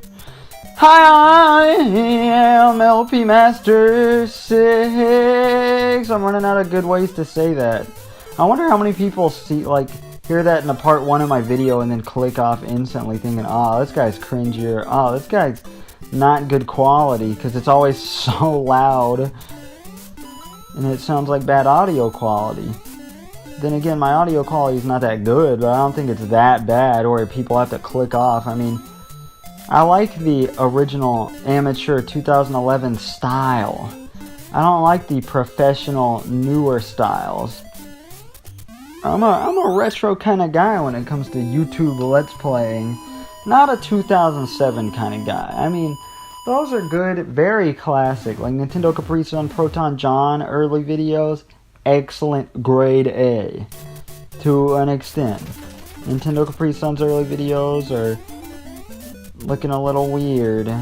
Hi, I am LP Master 6. I'm running out of good ways to say that. I wonder how many people hear that in a part 1 of my video and then click off instantly thinking, oh, this guy's cringy, or oh, this guy's not good quality, because it's always so loud and it sounds like bad audio quality. Then again, my audio quality is not that good, but I don't think it's that bad or people have to click off. I mean, I like the original amateur 2011 style. I don't like the professional newer styles. I'm a retro kind of guy when it comes to YouTube Let's Playing, not a 2007 kind of guy. I mean, those are good, very classic, like Nintendo Capri Sun, Proton John early videos, excellent, grade A, to an extent. Nintendo Capri Sun's early videos are looking a little weird,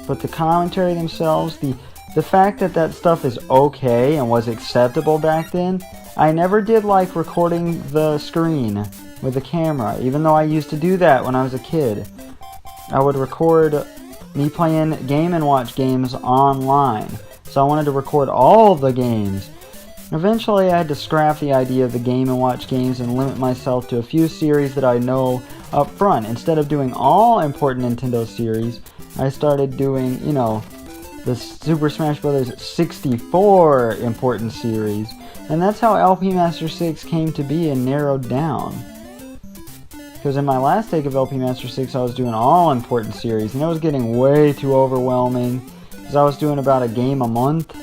but the commentary themselves, the fact that stuff is okay and was acceptable back then. I never did like recording the screen with the camera, even though I used to do that when I was a kid. I would record me playing Game & Watch games online, so I wanted to record all the games. Eventually I had to scrap the idea of the Game & Watch games and limit myself to a few series that I know up front. Instead of doing all important Nintendo series, I started doing, the Super Smash Bros. 64 important series. And that's how LP Master 6 came to be and narrowed down. Because in my last take of LP Master 6, I was doing all important series, and it was getting way too overwhelming. Because I was doing about a game a month,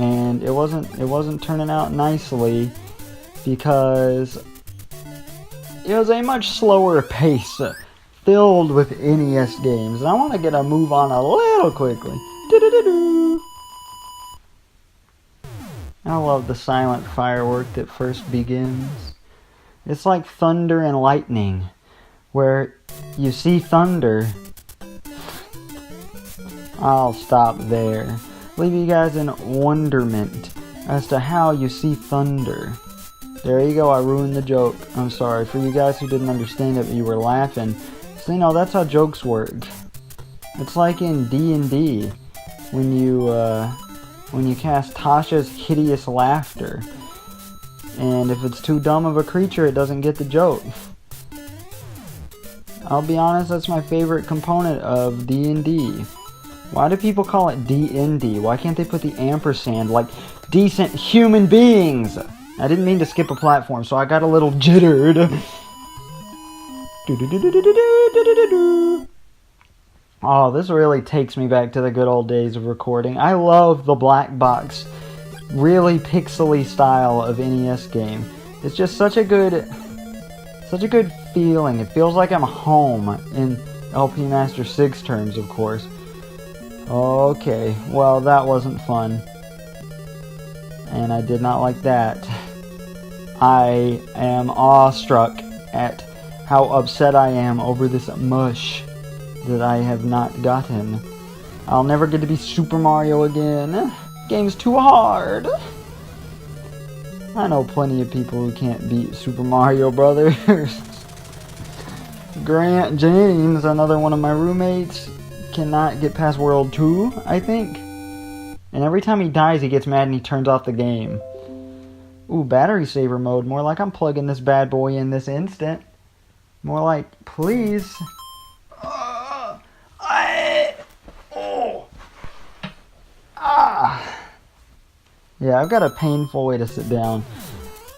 and it wasn't turning out nicely because it was a much slower pace, filled with NES games. And I want to get a move on a little quickly. I love the silent firework that first begins. It's like thunder and lightning, where you see thunder. I'll stop there. Leave you guys in wonderment as to how you see thunder. There you go, I ruined the joke. I'm sorry. For you guys who didn't understand it but you were laughing. So, that's how jokes work. It's like in D&D, when you cast Tasha's Hideous Laughter. And if it's too dumb of a creature, it doesn't get the joke. I'll be honest, that's my favorite component of D&D. Why do people call it D&D? Why can't they put the ampersand like decent human beings? I didn't mean to skip a platform, so I got a little jittered. Oh, this really takes me back to the good old days of recording. I love the black box, really pixely style of NES game. It's just such a good feeling. It feels like I'm home in LP Master 6 terms, of course. Okay, well, that wasn't fun. And I did not like that. I am awestruck at how upset I am over this mush that I have not gotten. I'll never get to be Super Mario again. Game's too hard. I know plenty of people who can't beat Super Mario Brothers. Grant James, another one of my roommates, cannot get past World 2, I think. And every time he dies, he gets mad and he turns off the game. Ooh, battery saver mode. More like I'm plugging this bad boy in this instant. More like, please. Yeah, I've got a painful way to sit down.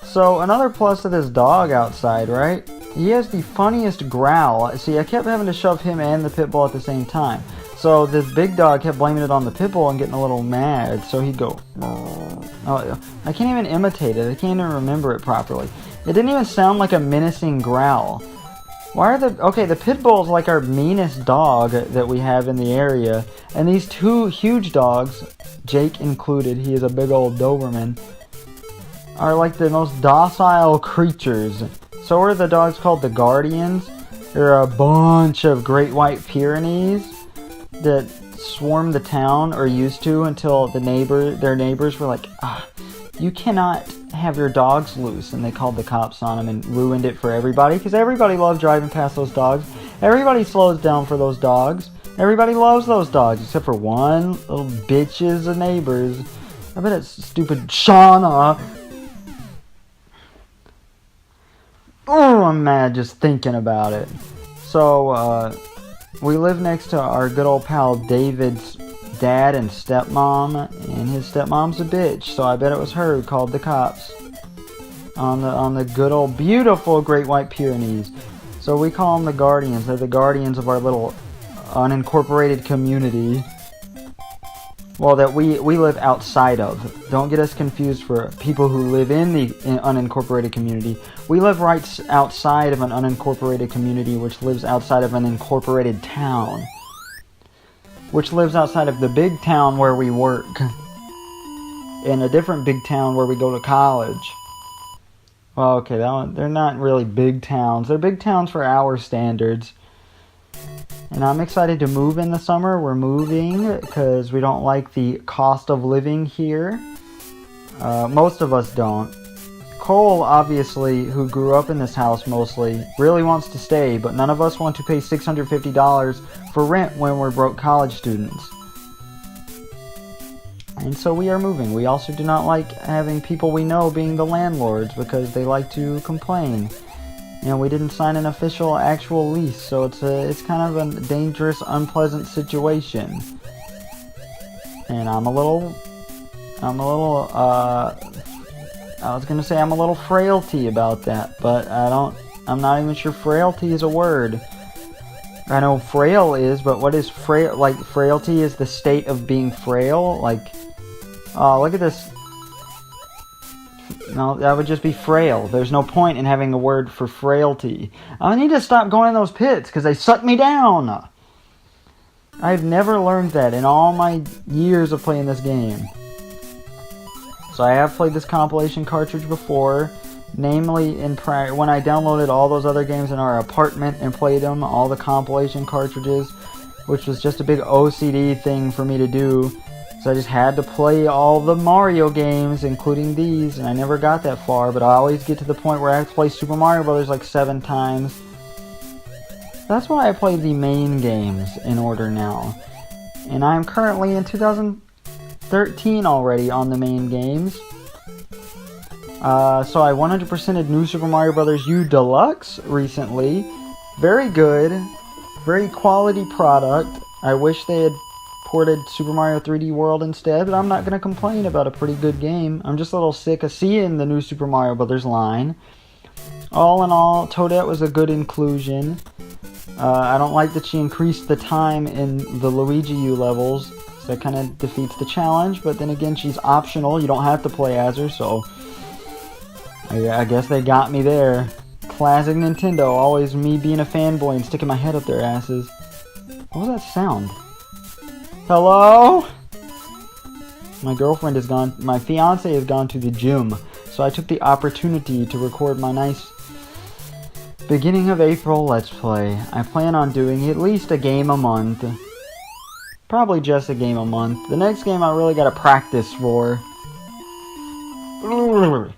So, another plus to this dog outside, right? He has the funniest growl. See, I kept having to shove him and the pit bull at the same time. So, this big dog kept blaming it on the pit bull and getting a little mad. So, he'd go... Oh, I can't even imitate it. I can't even remember it properly. It didn't even sound like a menacing growl. Why are the... Okay, the pit bull is like our meanest dog that we have in the area. And these two huge dogs, Jake included, he is a big old Doberman, are like the most docile creatures. So are the dogs called the Guardians. They're a bunch of great white Pyrenees that swarm the town, or used to, until their neighbors were like, you cannot have your dogs loose, and they called the cops on them and ruined it for everybody, because everybody loved driving past those dogs Everybody slows down for those dogs. Everybody loves those dogs, except for one little bitches of neighbors. I bet it's stupid Shauna. Oh, I'm mad just thinking about it. So, we live next to our good old pal David's dad and stepmom, and his stepmom's a bitch, so I bet it was her who called the cops on the good old beautiful Great White Pyrenees. So we call them the Guardians. They're the guardians of our little unincorporated community. Well, that we live outside of. Don't get us confused for people who live in the unincorporated community. We live right outside of an unincorporated community, which lives outside of an incorporated town, which lives outside of the big town where we work, in a different big town where we go to college. Well, okay, they're not really big towns. They're big towns for our standards. And I'm excited to move in the summer. We're moving because we don't like the cost of living here. Most of us don't. Cole, obviously, who grew up in this house mostly, really wants to stay, but none of us want to pay $650 for rent when we're broke college students. And so we are moving. We also do not like having people we know being the landlords because they like to complain. You know, we didn't sign an official actual lease, so it's kind of a dangerous, unpleasant situation. And I'm a little frailty about that, but I'm not even sure frailty is a word. I know frail is, but what is frail? Like, frailty is the state of being frail? Like, oh, look at this. No, that would just be frail. There's no point in having a word for frailty. I need to stop going in those pits, because they suck me down. I've never learned that in all my years of playing this game. So I have played this compilation cartridge before, namely when I downloaded all those other games in our apartment and played them, all the compilation cartridges, which was just a big OCD thing for me to do. So I just had to play all the Mario games, including these, and I never got that far, but I always get to the point where I have to play Super Mario Bros. Like 7 times. That's why I play the main games in order now. And I'm currently in 2013 already on the main games. So I 100%ed New Super Mario Bros. U Deluxe recently. Very good. Very quality product. I wish they had ported Super Mario 3D World instead, but I'm not going to complain about a pretty good game. I'm just a little sick of seeing the new Super Mario Bros. Line. All in all, Toadette was a good inclusion. I don't like that she increased the time in the Luigi U levels. So that kind of defeats the challenge, but then again, she's optional. You don't have to play as her, so I guess they got me there. Classic Nintendo, always me being a fanboy and sticking my head up their asses. What was that sound? Hello? My girlfriend has gone, my fiance has gone to the gym, so I took the opportunity to record my nice beginning of April Let's Play. I plan on doing at least a game a month. Probably just a game a month. The next game I really gotta practice for. Ooh,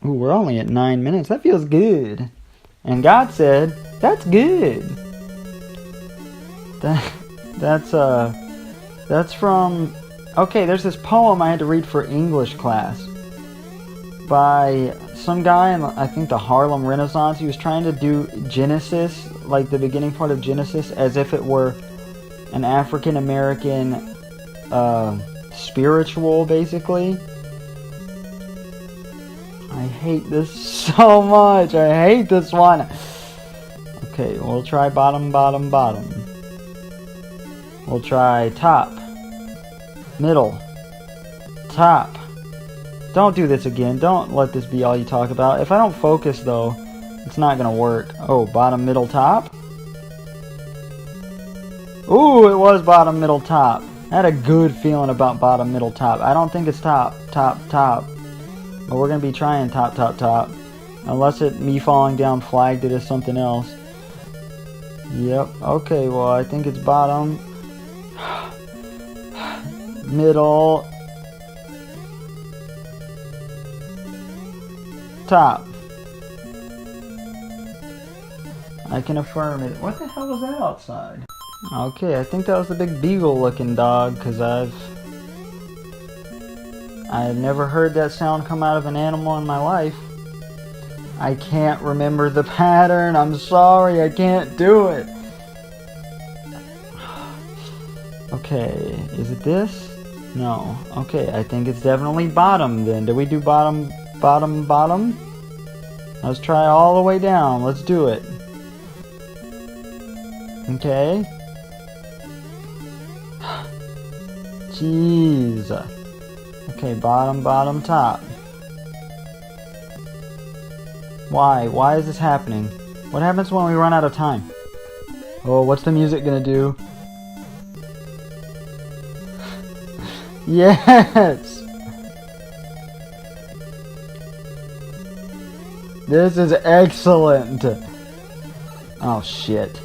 we're only at 9 minutes. That feels good. And God said, that's good. That's from... Okay, there's this poem I had to read for English class by some guy in, I think, the Harlem Renaissance. He was trying to do Genesis, like the beginning part of Genesis, as if it were an African-American spiritual, basically. I hate this so much. I hate this one. Okay, we'll try bottom, bottom, bottom. We'll try top, middle, top. Don't do this again. Don't let this be all you talk about. If I don't focus, though, it's not going to work. Oh, bottom, middle, top. Ooh, it was bottom, middle, top. I had a good feeling about bottom, middle, top. I don't think it's top, top, top. But we're going to be trying top, top, top. Unless me falling down flagged it as something else. Yep. Okay, well, I think it's bottom, middle, top. I can affirm it. What the hell was that outside? Okay, I think that was the big beagle looking dog, because I've never heard that sound come out of an animal in my life. I can't remember the pattern. I'm sorry, I can't do it. Okay, is it this? No. Okay, I think it's definitely bottom then. Did we do bottom, bottom, bottom? Let's try all the way down. Let's do it. Okay. Jeez. Okay, bottom, bottom, top. Why? Why is this happening? What happens when we run out of time? Oh, what's the music gonna do? Yes! This is excellent! Oh, shit.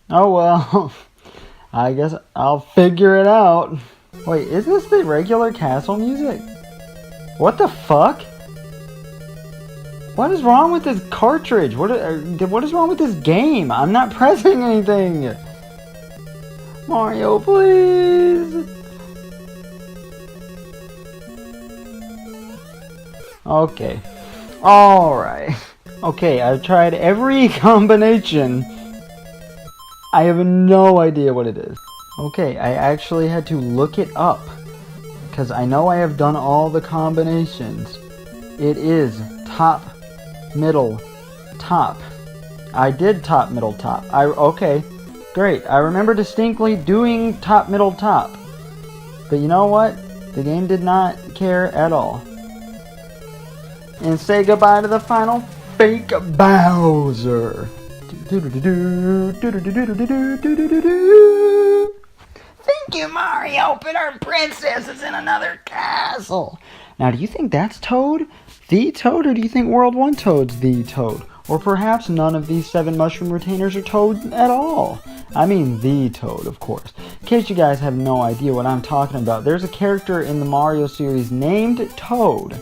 Oh well, I guess I'll figure it out. Wait, is this the regular castle music? What the fuck? What is wrong with this cartridge? What is wrong with this game? I'm not pressing anything. Mario, please. Okay. Alright. Okay, I've tried every combination. I have no idea what it is. Okay, I actually had to look it up, because I know I have done all the combinations. It is top, middle, top. I did top, middle, top. Okay, great. I remember distinctly doing top, middle, top. But you know what? The game did not care at all. And say goodbye to the final fake Bowser. Thank you, Mario, but our princess is in another castle. Now, do you think that's Toad? The Toad? Or do you think World 1 Toad's the Toad? Or perhaps none of these 7 mushroom retainers are Toad at all? I mean the Toad, of course. In case you guys have no idea what I'm talking about, there's a character in the Mario series named Toad.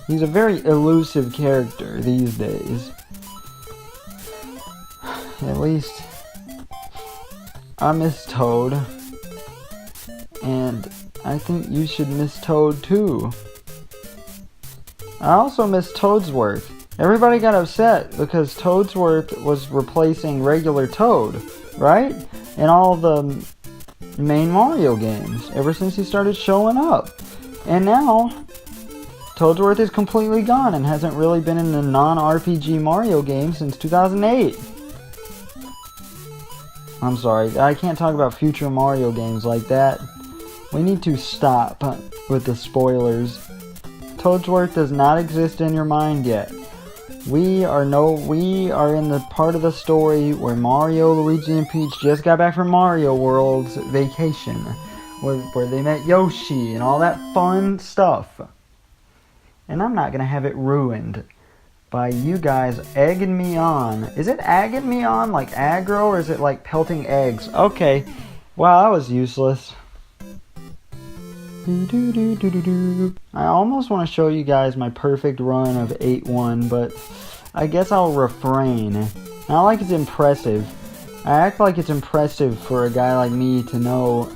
He's a very elusive character these days. At least I miss Toad. And I think you should miss Toad too. I also miss Toadsworth. Everybody got upset because Toadsworth was replacing regular Toad, right? In all the main Mario games, ever since he started showing up. And now Toadsworth is completely gone and hasn't really been in the non-RPG Mario game since 2008. I'm sorry, I can't talk about future Mario games like that. We need to stop with the spoilers. Toadsworth does not exist in your mind yet. We are in the part of the story where Mario, Luigi, and Peach just got back from Mario World's vacation, where they met Yoshi and all that fun stuff. And I'm not gonna have it ruined by you guys egging me on. Is it egging me on like aggro, or is it like pelting eggs? Okay, wow, that was useless. I almost want to show you guys my perfect run of 8-1, but I guess I'll refrain. Not like it's impressive. I act like it's impressive for a guy like me to know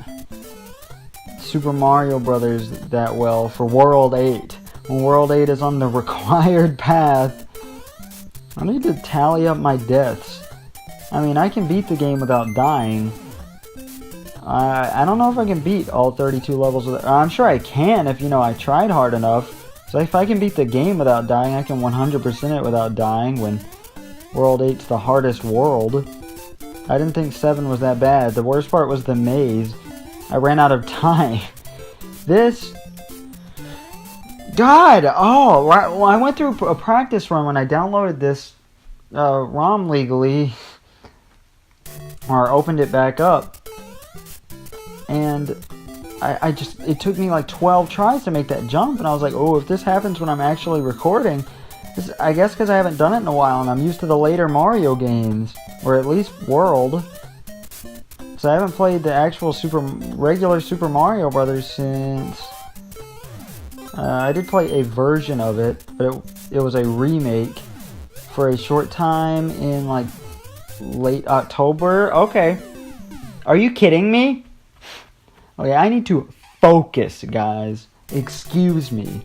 Super Mario Brothers that well for World 8. When World 8 is on the required path, I need to tally up my deaths. I mean, I can beat the game without dying. I don't know if I can beat all 32 levels. I'm sure I can if, I tried hard enough. So if I can beat the game without dying, I can 100% it without dying when World 8's the hardest world. I didn't think 7 was that bad. The worst part was the maze. I ran out of time. This... God! Oh, well, I went through a practice run when I downloaded this ROM legally. or opened it back up, and it took me like 12 tries to make that jump, and I was like, oh, if this happens when I'm actually recording, I guess because I haven't done it in a while, and I'm used to the later Mario games, or at least World. So I haven't played the actual regular Super Mario Brothers since... I did play a version of it, but it was a remake for a short time in like late October. Okay. Are you kidding me? Okay, I need to focus, guys. Excuse me.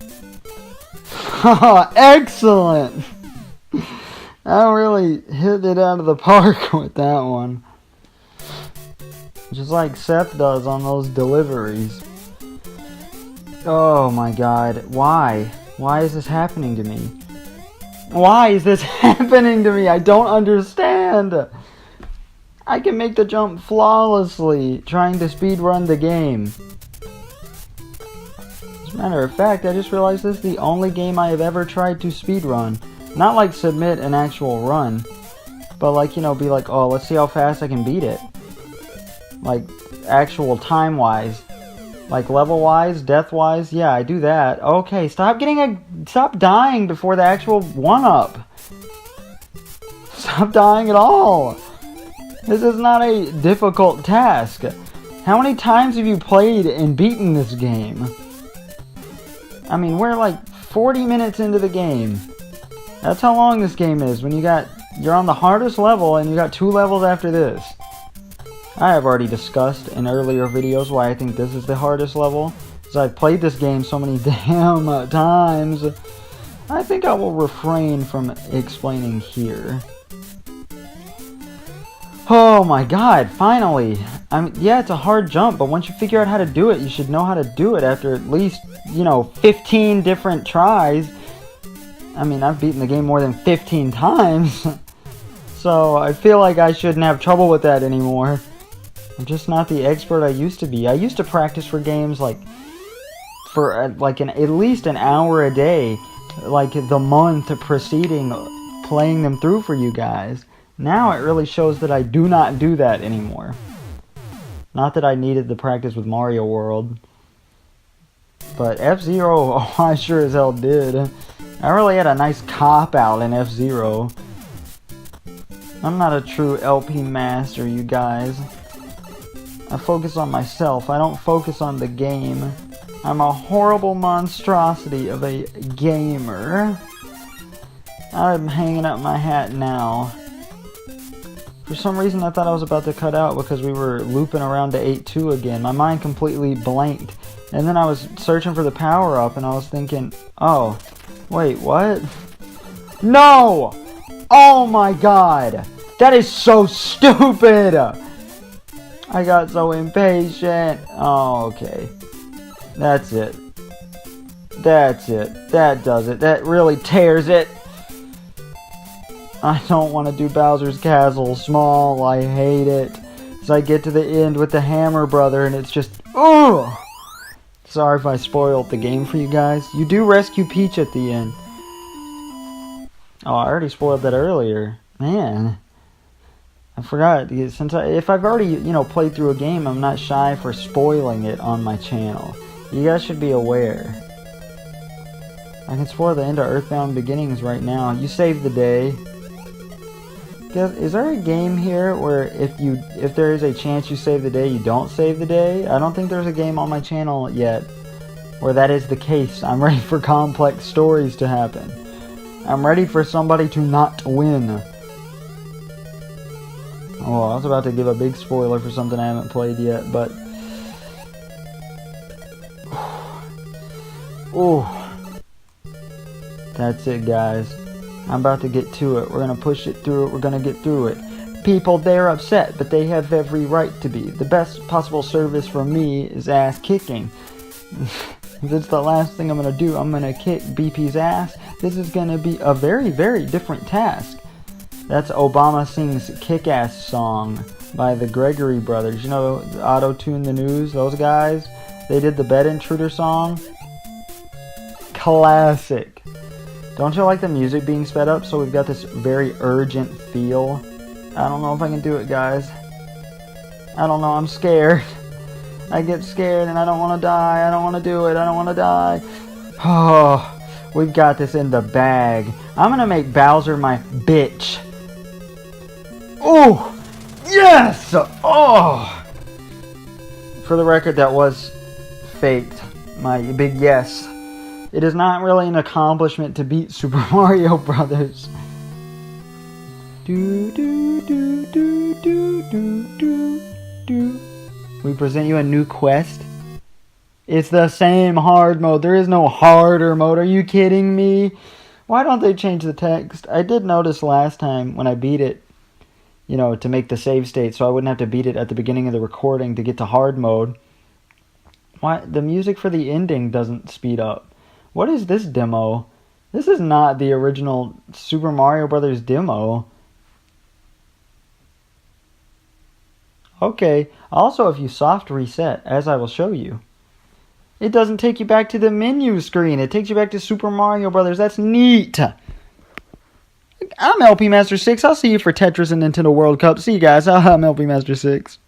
Excellent! I really hit it out of the park with that one. Just like Seth does on those deliveries. Oh my god. Why? Why is this happening to me? Why is this happening to me? I don't understand. I can make the jump flawlessly trying to speedrun the game. As a matter of fact, I just realized this is the only game I have ever tried to speedrun. Not like submit an actual run, but like, you know, be like, oh, let's see how fast I can beat it. Like, actual time-wise. Like, level-wise, death-wise, yeah, I do that. Okay, stop dying before the actual one-up. Stop dying at all. This is not a difficult task. How many times have you played and beaten this game? I mean, we're like 40 minutes into the game. That's how long this game is when you're on the hardest level and you got 2 levels after this. I have already discussed in earlier videos why I think this is the hardest level, because I've played this game so many damn times. I think I will refrain from explaining here. Oh my god, finally! I mean, yeah, it's a hard jump, but once you figure out how to do it, you should know how to do it after at least, 15 different tries. I mean, I've beaten the game more than 15 times, so I feel like I shouldn't have trouble with that anymore. I'm just not the expert I used to be. I used to practice for games for at least an hour a day, like the month preceding playing them through for you guys. Now it really shows that I do not do that anymore. Not that I needed the practice with Mario World, but F-Zero, oh, I sure as hell did. I really had a nice cop-out in F-Zero. I'm not a true LP master, you guys. I focus on myself. I don't focus on the game. I'm a horrible monstrosity of a gamer. I'm hanging up my hat now. For some reason I thought I was about to cut out because we were looping around to 8-2 again. My mind completely blanked. And then I was searching for the power-up and I was thinking, oh, wait, what? No! Oh my god! That is so stupid! I got so impatient. Oh, okay. That's it. That's it. That does it. That really tears it. I don't want to do Bowser's Castle small. I hate it. So I get to the end with the Hammer Brother and it's just... ugh! Sorry if I spoiled the game for you guys. You do rescue Peach at the end. Oh, I already spoiled that earlier. Man. I forgot. If I've already, played through a game, I'm not shy for spoiling it on my channel. You guys should be aware. I can spoil the end of Earthbound Beginnings right now. You save the day. Is there a game here where if there is a chance you save the day, you don't save the day? I don't think there's a game on my channel yet where that is the case. I'm ready for complex stories to happen. I'm ready for somebody to not win. Oh, I was about to give a big spoiler for something I haven't played yet, but... oh. That's it, guys. I'm about to get to it. We're going to push it through it. We're going to get through it. People, they're upset, but they have every right to be. The best possible service for me is ass kicking. If it's the last thing I'm going to do, I'm going to kick BP's ass. This is going to be a very, very different task. That's Obama Sings Kick-Ass song by the Gregory Brothers. You know, Auto-Tune the News, those guys? They did the Bed Intruder song. Classic. Don't you like the music being sped up? So we've got this very urgent feel. I don't know if I can do it, guys. I don't know, I'm scared. I get scared and I don't want to die. I don't want to do it. I don't want to die. Oh, we've got this in the bag. I'm going to make Bowser my bitch. Oh, yes! Oh! For the record, that was faked. My big yes. It is not really an accomplishment to beat Super Mario Brothers. Do do do do do do do do. We present you a new quest. It's the same hard mode. There is no harder mode. Are you kidding me? Why don't they change the text? I did notice last time when I beat it, you know, to make the save state so I wouldn't have to beat it at the beginning of the recording to get to hard mode. Why the music for the ending doesn't speed up? What is this demo? This is not the original Super Mario Brothers demo. Okay, also if you soft reset, as I will show you, it doesn't take you back to the menu screen. It takes you back to Super Mario Brothers. That's neat. I'm LP Master 6. I'll see you for Tetris and Nintendo World Cup. See you guys. I'm LP Master 6.